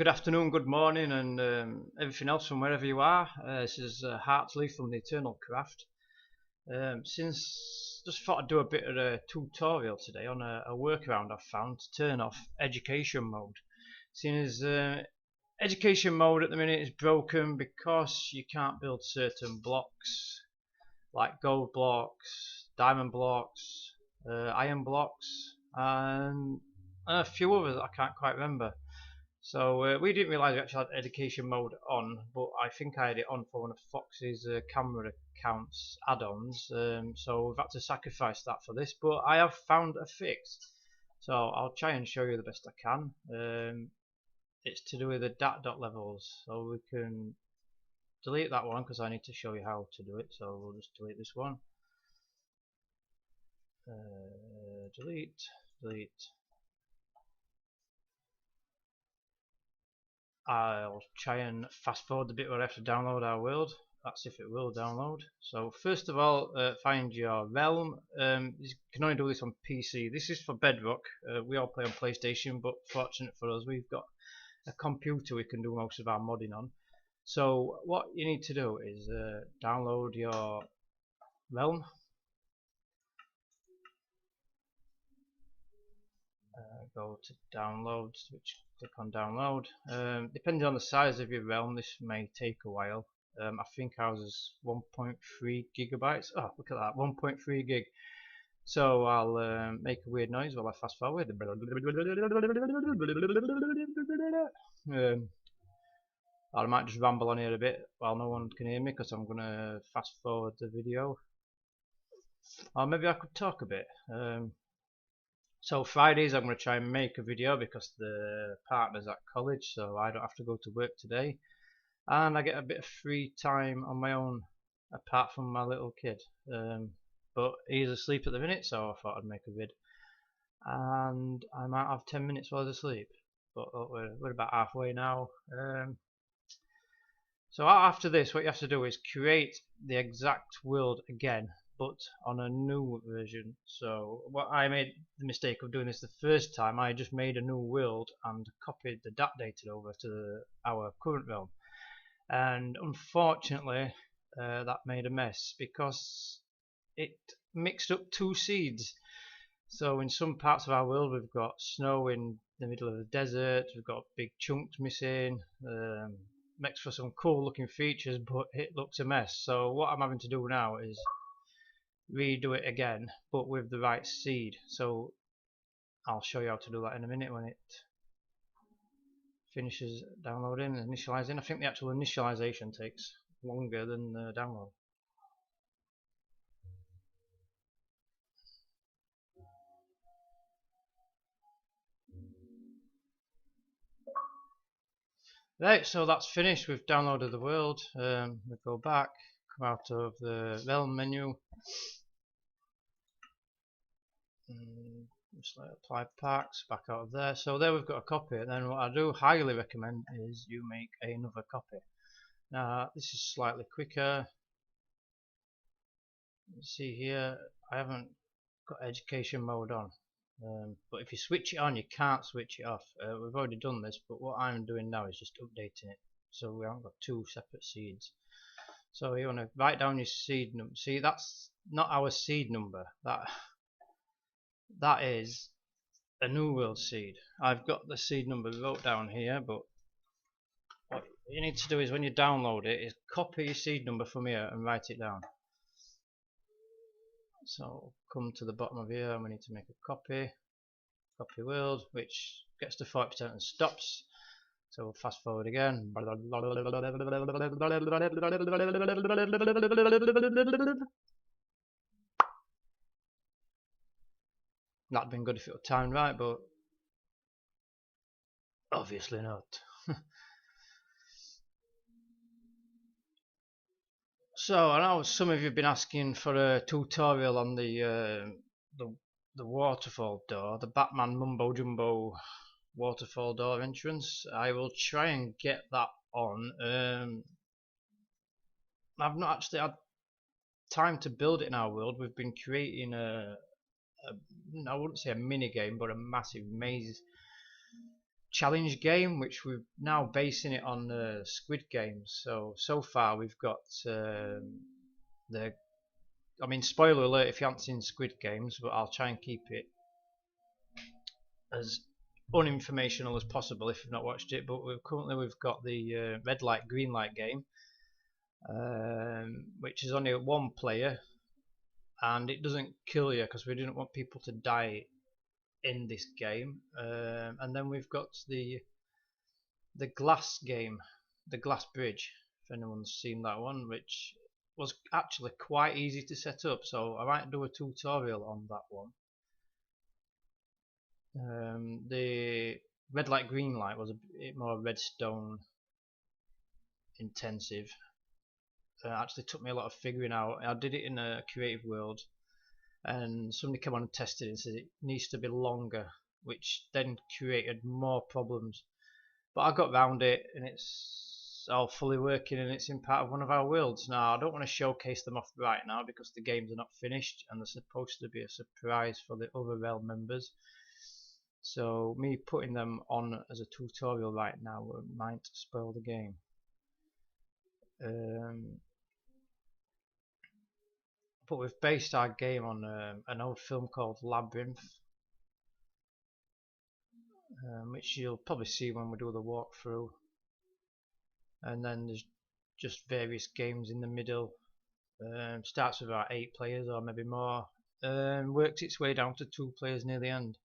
Good afternoon, good morning, and everything else from wherever you are. This is Hartley from the Eternal Craft. Just thought I'd do a bit of a tutorial today on a workaround I've found to turn off education mode. Seeing as education mode at the minute is broken because you can't build certain blocks like gold blocks, diamond blocks, iron blocks, and a few others that I can't quite remember. So we didn't realise we actually had education mode on, but I think I had it on for one of Fox's camera accounts add-ons, so we've had to sacrifice that for this, but I have found a fix. So I'll try and show you the best I can. It's to do with the dat levels, so we can delete that one because I need to show you how to do it, so we'll just delete this one. Delete. I'll try and fast forward the bit where I have to download our world. That's if it will download. So first of all, find your realm. You can only do this on PC. This is for Bedrock. We all play on PlayStation, but fortunate for us, we've got a computer we can do most of our modding on. So what you need to do is download your realm. Go to downloads, click on download. Depending on the size of your realm, this may take a while. I think ours is 1.3 gigabytes. Oh, look at that, 1.3 gig. So I'll make a weird noise while I fast forward. I might just ramble on here a bit while no one can hear me because I'm going to fast forward the video. Or maybe I could talk a bit. So Fridays I'm going to try and make a video because the partner's at college, so I don't have to go to work today, and I get a bit of free time on my own apart from my little kid, but he's asleep at the minute, so I thought I'd make a vid, and I might have 10 minutes while he's asleep, but we're about halfway now. So after this, what you have to do is create the exact world again, but on a new version. So what I made the mistake of doing this the first time, I just made a new world and copied the dat data over to our current realm, and unfortunately that made a mess because it mixed up two seeds. So in some parts of our world we've got snow in the middle of the desert, we've got big chunks missing, makes for some cool looking features, but it looks a mess. So what I'm having to do now is redo it again, but with the right seed. So I'll show you how to do that in a minute when it finishes downloading and initializing. I think the actual initialization takes longer than the download. Right, so that's finished. We've downloaded the world. We go back, come out of the realm menu, just like apply packs, back out of there. So there we've got a copy, and then what I do highly recommend is you make another copy. Now this is slightly quicker. You see here I haven't got education mode on, but if you switch it on you can't switch it off. We've already done this, but what I'm doing now is just updating it so we haven't got two separate seeds. So you want to write down your seed number. See, that's not our seed number, that is a new world seed. I've got the seed number wrote down here, but what you need to do is when you download it is copy your seed number from here and write it down. So come to the bottom of here and we need to make a copy world, which gets to 40% and stops. So we'll fast forward again. That'd been good if it were timed right, but obviously not. So I know some of you have been asking for a tutorial on the waterfall door, the Batman Mumbo Jumbo waterfall door entrance. I will try and get that on. I've not actually had time to build it in our world. We've been creating I wouldn't say a mini game, but a massive maze challenge game, which we're now basing it on Squid Games. So far we've got I mean, spoiler alert if you haven't seen Squid Games, but I'll try and keep it as uninformational as possible if you've not watched it. But we've got the red light green light game, which is only one player, and it doesn't kill you because we didn't want people to die in this game. And then we've got the glass game, the glass bridge, if anyone's seen that one, which was actually quite easy to set up, so I might do a tutorial on that one. The red light green light was a bit more redstone intensive. Actually took me a lot of figuring out. I did it in a creative world, and somebody came on and tested it and said it needs to be longer, which then created more problems. But I got round it, and it's all fully working, and it's in part of one of our worlds. Now, I don't want to showcase them off right now because the games are not finished, and they're supposed to be a surprise for the other realm members. So me putting them on as a tutorial right now might spoil the game. But we've based our game on an old film called Labyrinth, which you'll probably see when we do the walkthrough. And then there's just various games in the middle. Starts with about 8 players or maybe more, works its way down to 2 players near the end,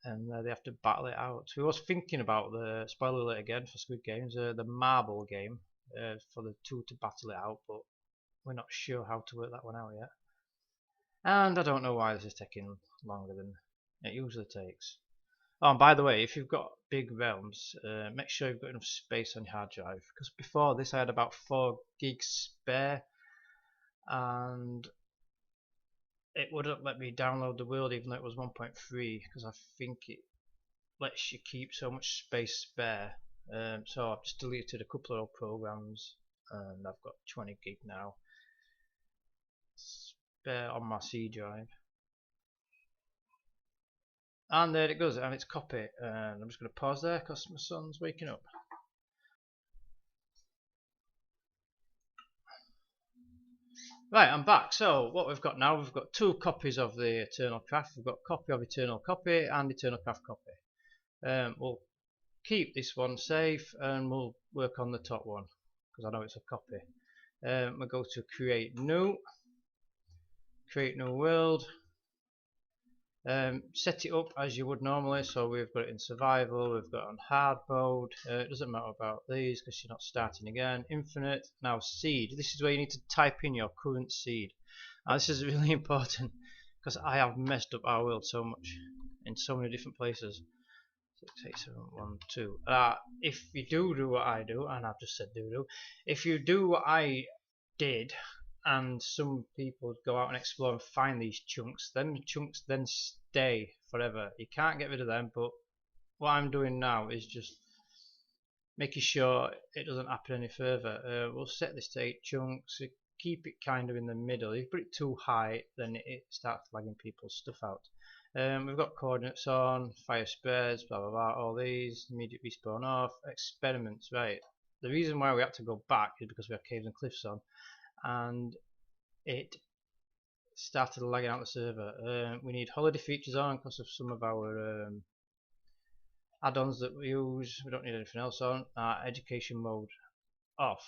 and they have to battle it out. We was thinking about the, spoiler alert again for Squid Games, the marble game, for the 2 to battle it out, but we're not sure how to work that one out yet. And I don't know why this is taking longer than it usually takes. Oh, and by the way, if you've got big realms, make sure you've got enough space on your hard drive, because before this I had about 4 gigs spare, and it wouldn't let me download the world even though it was 1.3, because I think it lets you keep so much space spare. So I've just deleted a couple of old programs, and I've got 20 gig now spare on my C drive. And there it goes, and it's copy. I'm just going to pause there because my son's waking up. Right, I'm back. So what we've got now, we've got 2 copies of the Eternal Craft. We've got copy of Eternal Copy and Eternal Craft Copy. We'll keep this one safe, and we'll work on the top one because I know it's a copy. We'll go to create new world. Set it up as you would normally, so we've got it in survival, we've got it on hard mode. It doesn't matter about these because you're not starting again. Infinite. Now seed, this is where you need to type in your current seed. Now this is really important because I have messed up our world so much in so many different places. 6, 8, 7, 1, 2. If you do what I do, and I've just said do, if you do what I did, and some people go out and explore and find these chunks, then the chunks then stay forever. You can't get rid of them, but what I'm doing now is just making sure it doesn't happen any further. We'll set this to 8 chunks, keep it kind of in the middle. If you put it too high, then it starts flagging people's stuff out. We've got coordinates on, fire spreads, blah blah blah, all these, immediate respawn off, experiments, right. The reason why we had to go back is because we have caves and cliffs on, and it started lagging out the server. We need holiday features on because of some of our add-ons that we use. We don't need anything else on. Education mode off.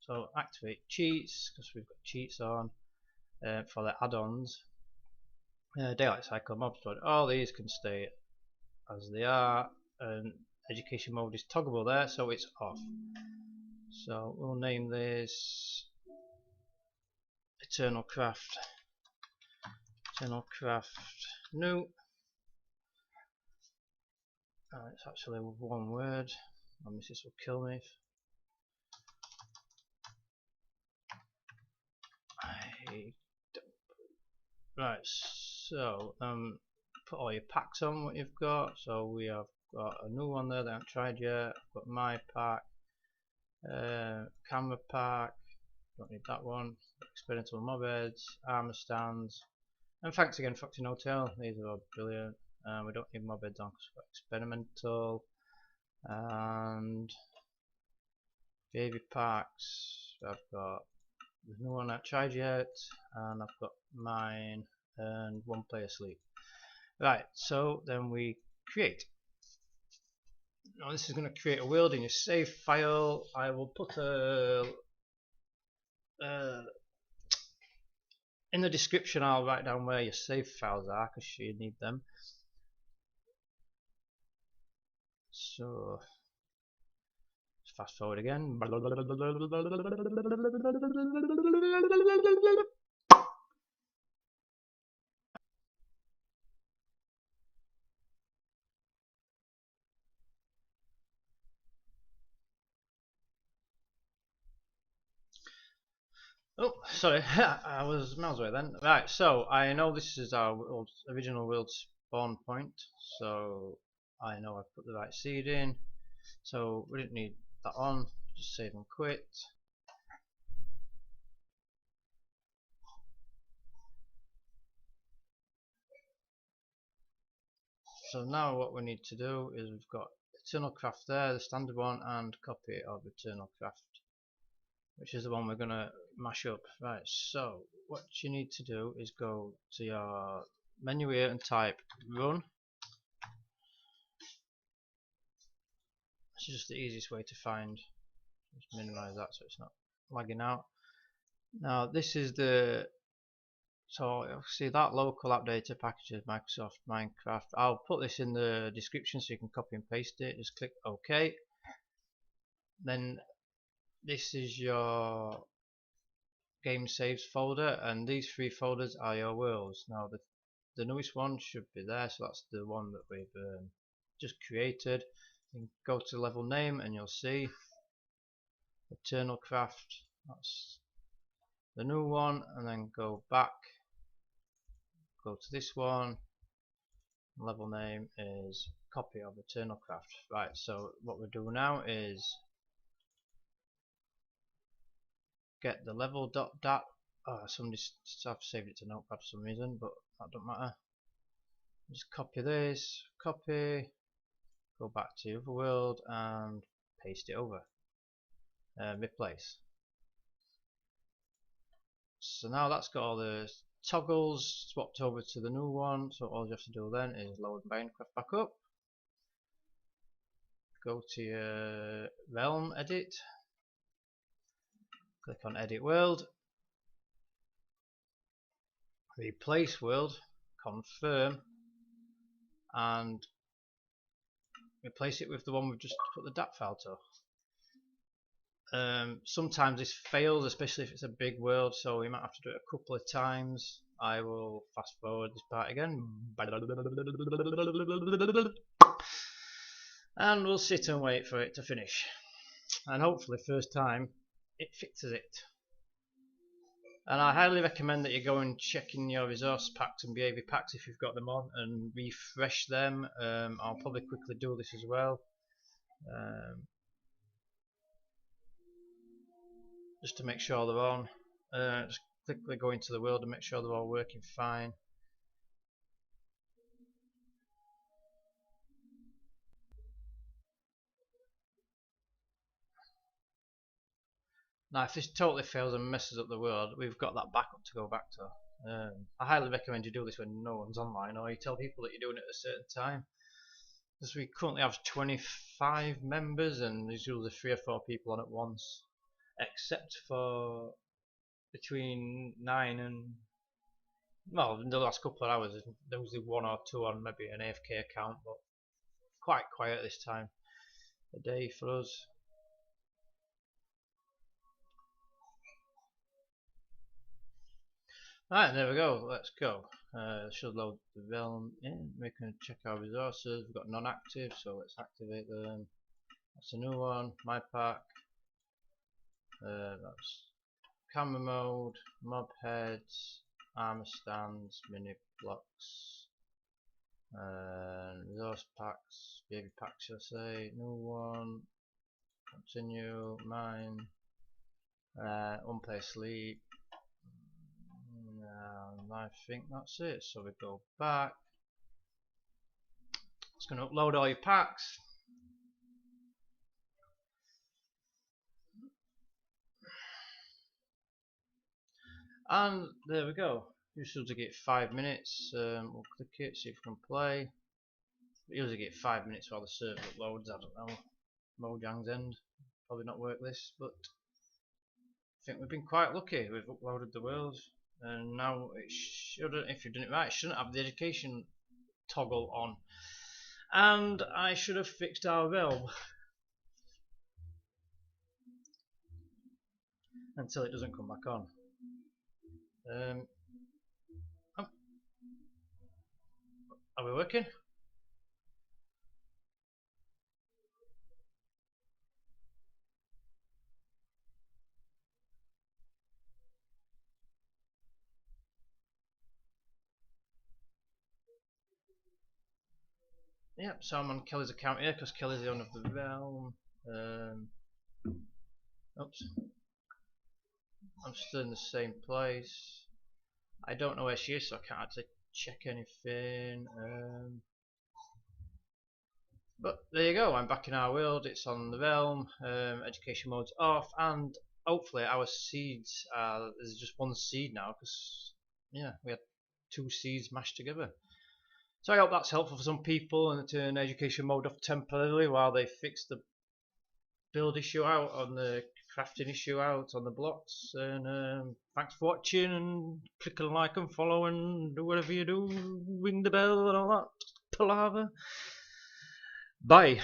So activate cheats because we've got cheats on for the add-ons. Daylight cycle, mob spawn, all these can stay as they are, and education mode is toggleable there, so it's off. So we'll name this Eternal Craft new. It's actually one word. My missus will kill me. Right, so put all your packs on what you've got. So we have got a new one there that I haven't tried yet. I've got my pack, camera pack, don't need that one, experimental mob heads, armor stands, and thanks again Foxy Hotel, these are all brilliant. We don't need more beds on because we've got experimental and baby packs. I've got, there's no one I've tried yet, and I've got mine and one player sleep. Right, so then we create. Now this is going to create a world in your save file. I will put a in the description. I'll write down where your save files are because you need them. So fast forward again. Oh, sorry, I was miles away then. Right, so I know this is our original world spawn point, so I know I've put the right seed in, so we didn't need that on, just save and quit. So now what we need to do is we've got Eternal Craft there, the standard one, and copy of Eternal Craft, which is the one we're going to mash up. Right, so what you need to do is go to your menu here and type run. This is just the easiest way to find. Just minimize that so it's not lagging out. Now this is the, so you'll see that local app data packages Microsoft Minecraft. I'll put this in the description so you can copy and paste it. Just click OK. Then this is your game saves folder, and these three folders are your worlds. Now the newest one should be there, so that's the one that we've just created. You can go to level name and you'll see Eternal Craft, that's the new one, and then go back, go to this one, level name is copy of Eternal Craft. Right, so what we do now is get the level.dat, somebody I've saved it to Notepad for some reason, but that don't matter. Just copy this, copy, go back to the other world and paste it over, replace. So now that's got all the toggles swapped over to the new one, so all you have to do then is load Minecraft back up, go to your realm edit, click on edit world, replace world, confirm, and replace it with the one we've just put the DAT file to. Sometimes this fails, especially if it's a big world, so we might have to do it a couple of times. I will fast forward this part again, and we'll sit and wait for it to finish, and hopefully first time it fixes it. And I highly recommend that you go and check in your resource packs and behavior packs if you've got them on, and refresh them. I'll probably quickly do this as well, just to make sure they're on. Just quickly go into the world and make sure they're all working fine. Now if this totally fails and messes up the world, we've got that backup to go back to. I highly recommend you do this when no one's online, or you tell people that you're doing it at a certain time. Because we currently have 25 members and there's usually 3 or 4 people on at once, except for between 9 and, well, in the last couple of hours there was 1 or 2 on maybe an AFK account, but quite quiet this time of day for us. Right, there we go, let's go. Should load the realm in. We can check our resources. We've got non-active, so let's activate them. That's a new one, my pack. That's camera mode, mob heads, armor stands, mini blocks, resource packs, baby packs shall I say, new one, continue, mine, unplay sleep. I think that's it, so we go back, It's going to upload all your packs. And there we go. You should get 5 minutes. We'll click it, see if we can play. We usually get 5 minutes while the server uploads. I don't know. Mojang's end. Probably not work this, but I think we've been quite lucky. We've uploaded the world, and now it shouldn't. If you've done it right, it shouldn't have the education toggle on. And I should have fixed our realm until it doesn't come back on. Are we working? Yep, so I'm on Kelly's account here because Kelly's the owner of the realm. Oops. I'm still in the same place. I don't know where she is, so I can't actually check anything. But there you go, I'm back in our world. It's on the realm. Education mode's off, and hopefully our seeds are. There's just one seed now because yeah, we had 2 seeds mashed together. So I hope that's helpful for some people and turn education mode off temporarily while they fix the build issue out on the crafting issue out on the blocks. And thanks for watching, and click and like and follow and do whatever you do, ring the bell and all that palaver. Bye.